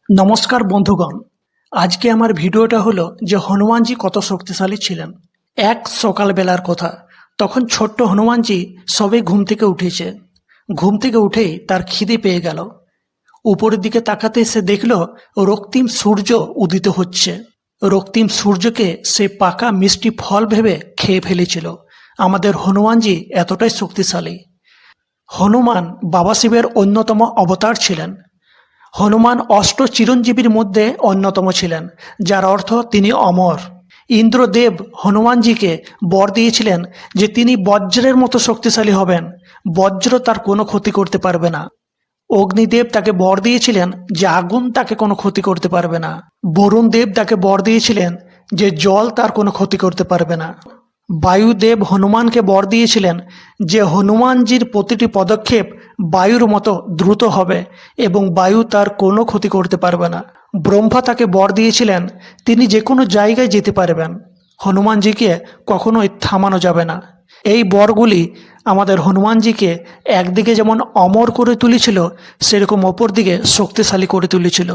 নমস্কার বন্ধুগণ। আজকে আমার ভিডিওটা হলো যে হনুমানজি কত শক্তিশালী ছিলেন। এক সকালবেলার কথা, তখন ছোট্ট হনুমানজি সবে ঘুম থেকে উঠেছে। ঘুম থেকে উঠেই তার খিদে পেয়ে গেল। উপরের দিকে তাকাতে সে দেখল রক্তিম সূর্য উদিত হচ্ছে। রক্তিম সূর্যকে সে পাকা মিষ্টি ফল ভেবে খেয়ে ফেলেছিল। আমাদের হনুমানজি এতটাই শক্তিশালী। হনুমান বাবা শিবের অন্যতম অবতার ছিলেন। হনুমান অষ্ট চিরঞ্জীবীর মধ্যে অন্যতম ছিলেন, যার অর্থ তিনি অমর। ইন্দ্রদেব হনুমানজিকে বর দিয়েছিলেন যে তিনি বজ্রের মতো শক্তিশালী হবেন, বজ্র তার কোনো ক্ষতি করতে পারবে না। অগ্নিদেব তাকে বর দিয়েছিলেন যে আগুন তাকে কোনো ক্ষতি করতে পারবে না। বরুণ দেব তাকে বর দিয়েছিলেন যে জল তার কোনো ক্ষতি করতে পারবে না। বায়ুদেব হনুমানকে বর দিয়েছিলেন যে হনুমানজির প্রতিটি পদক্ষেপ বায়ুর মতো দ্রুত হবে এবং বায়ু তার কোনো ক্ষতি করতে পারবে না। ব্রহ্মা তাকে বর দিয়েছিলেন তিনি যে কোনো জায়গায় যেতে পারবেন, হনুমানজিকে কখনোই থামানো যাবে না। এই বরগুলি আমাদের হনুমানজিকে একদিকে যেমন অমর করে তুলেছিল, সেরকম অপর দিকে শক্তিশালী করে তুলেছিল।